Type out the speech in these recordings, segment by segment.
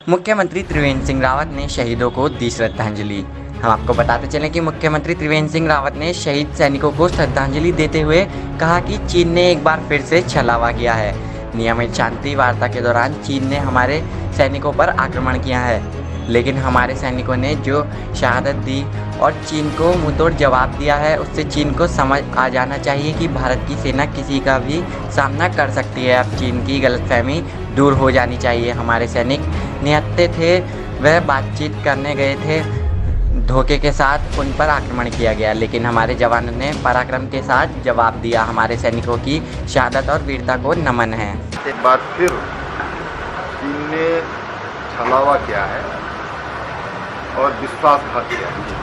मुख्यमंत्री त्रिवेंद्र सिंह रावत ने शहीदों को दी श्रद्धांजलि। हम आपको बताते चलें कि मुख्यमंत्री त्रिवेंद्र सिंह रावत ने शहीद सैनिकों को श्रद्धांजलि देते हुए कहा कि चीन ने एक बार फिर से छलावा किया है। नियमित शांति वार्ता के दौरान चीन ने हमारे सैनिकों पर आक्रमण किया है, लेकिन हमारे सैनिकों ने जो शहादत दी और चीन को मुंहतोड़ जवाब दिया है, उससे चीन को समझ आ जाना चाहिए कि भारत की सेना किसी का भी सामना कर सकती है। अब चीन की गलतफहमी दूर हो जानी चाहिए। हमारे सैनिक निहत्थे थे, वह बातचीत करने गए थे, धोखे के साथ उन पर आक्रमण किया गया, लेकिन हमारे जवानों ने पराक्रम के साथ जवाब दिया। हमारे सैनिकों की शहादत और वीरता को नमन है। एक बार फिर चीन ने छलावा किया है और विश्वासघात किया है।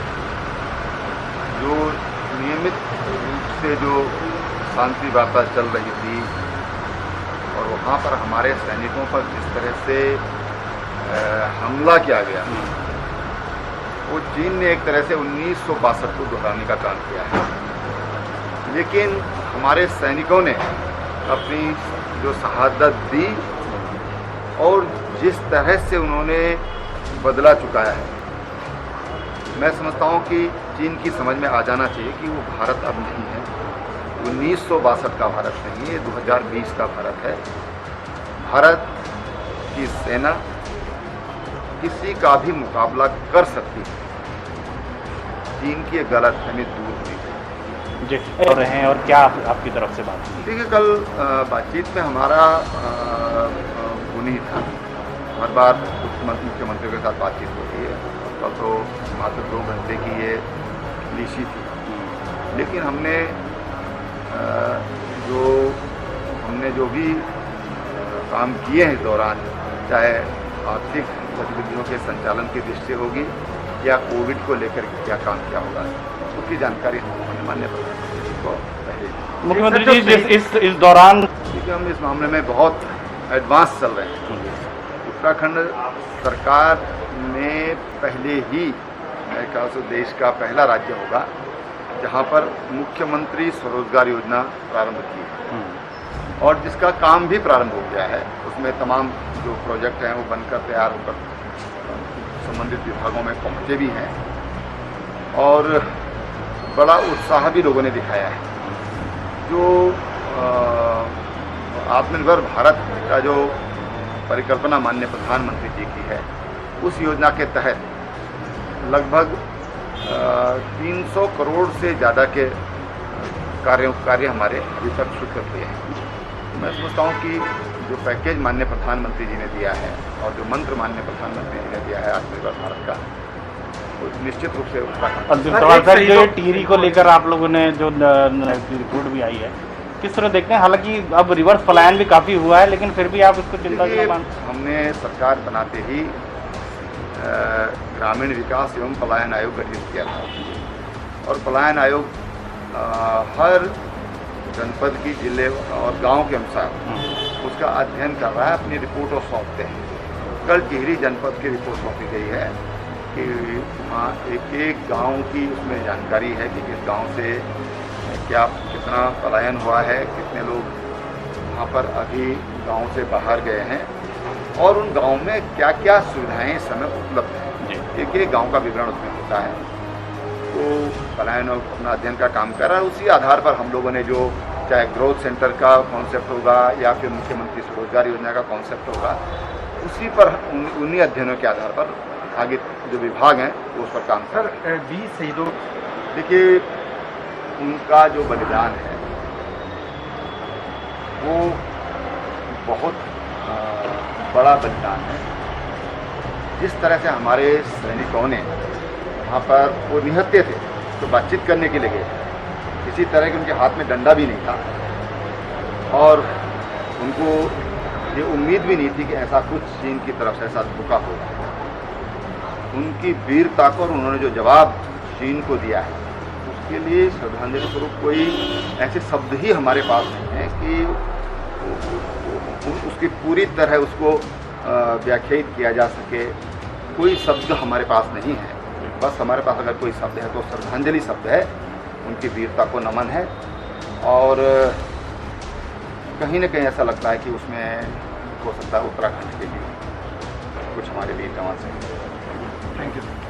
जो नियमित रूप से जो शांति वार्ता चल रही थी और वहाँ पर हमारे सैनिकों पर जिस तरह से हमला किया गया, वो चीन ने एक तरह से 1962 को दोहराने का काम किया है। लेकिन हमारे सैनिकों ने अपनी जो शहादत दी और जिस तरह से उन्होंने बदला चुकाया है, मैं समझता हूँ कि चीन की समझ में आ जाना चाहिए कि वो भारत अब नहीं है, 1962 का भारत नहीं है, 2020 का भारत है। भारत की सेना किसी का भी मुकाबला कर सकती है। चीन की गलतफहमी दूर हुई है जी और रहे हैं। और क्या आपकी तरफ से बात हुई? देखिए, कल बातचीत में हमारा गुनी था। हर बार मुख्यमंत्री के साथ बातचीत होती है, कल तो मात्र 2 घंटे की ये लीशी थी। लेकिन हमने जो भी काम किए हैं इस दौरान, चाहे आर्थिक गतिविधियों के संचालन की दृष्टि होगी या कोविड को लेकर क्या काम किया होगा, उसकी जानकारी हमने माननीय प्रधानमंत्री को पहले। मुख्यमंत्री जी इस दौरान क्योंकि हम इस मामले में बहुत एडवांस चल रहे हैं। उत्तराखंड सरकार ने पहले ही, मेरे ख्याल से देश का पहला राज्य होगा जहां पर मुख्यमंत्री स्वरोजगार योजना प्रारंभ की है और जिसका काम भी प्रारंभ हो गया है। उसमें तमाम जो प्रोजेक्ट हैं वो बनकर तैयार होकर संबंधित विभागों में पहुंचे भी हैं और बड़ा उत्साह भी लोगों ने दिखाया है। जो आत्मनिर्भर भारत का जो परिकल्पना माननीय प्रधानमंत्री जी की है, उस योजना के तहत लगभग 300 करोड़ से ज़्यादा के कार्य हमारे अभी तक स्वीकृत हुए हैं। मैं समझता हूँ कि जो पैकेज माननीय प्रधानमंत्री जी ने दिया है और जो मंत्र माननीय प्रधानमंत्री जी ने दिया है आत्मनिर्भर भारत का, वो निश्चित रूप से उत्तराखंड जो टीरी को लेकर आप लोगों ने जो रिपोर्ट भी आई है, किस तरह देखते हैं? हालांकि अब रिवर्स पलायन भी काफ़ी हुआ है, लेकिन फिर भी आप इसको चिंता क्यों मानते हैं? हमने सरकार बनाते ही ग्रामीण विकास एवं पलायन आयोग गठित किया था और पलायन आयोग हर जनपद की, जिले और गांव के अनुसार उसका अध्ययन कर रहा है, अपनी रिपोर्ट और सौंपते हैं। कल टिहरी जनपद की रिपोर्ट सौंपी गई है कि वहाँ एक गांव की उसमें जानकारी है कि किस गांव से कितना पलायन हुआ है, कितने लोग वहाँ पर अभी गांव से बाहर गए हैं और उन गांव में क्या क्या सुविधाएं इस समय उपलब्ध हैं। एक गांव का विवरण उसमें होता है। तो पलायन और अपना अध्ययन का काम कर रहा है। उसी आधार पर हम लोगों ने जो चाहे ग्रोथ सेंटर का कॉन्सेप्ट होगा या फिर मुख्यमंत्री स्वरोजगार योजना का कॉन्सेप्ट होगा, उसी पर उन्हीं अध्ययनों के आधार पर आगे जो विभाग हैं वो उस पर काम कर रहे हैं। 20 शहीदों, देखिए, उनका जो बलिदान है वो बहुत बड़ा बलिदान है। जिस तरह से हमारे सैनिकों ने वहाँ पर, वो निहत्थे थे तो बातचीत करने के लिए गए, किसी तरह के उनके हाथ में डंडा भी नहीं था और उनको ये उम्मीद भी नहीं थी कि ऐसा कुछ चीन की तरफ से ऐसा धोखा होगा। उनकी वीरता को और उन्होंने जो जवाब चीन को दिया है, उसके लिए श्रद्धांजलि स्वरूप कोई ऐसे शब्द ही हमारे पास नहीं है कि उसकी पूरी तरह उसको व्याख्यायित किया जा सके। कोई शब्द हमारे पास नहीं है। बस हमारे पास अगर कोई शब्द है तो श्रद्धांजलि शब्द है, उनकी वीरता को नमन है। और कहीं न कहीं ऐसा लगता है कि उसमें हो सकता है उत्तराखंड के लिए कुछ हमारे वीर जवान से। Thank you.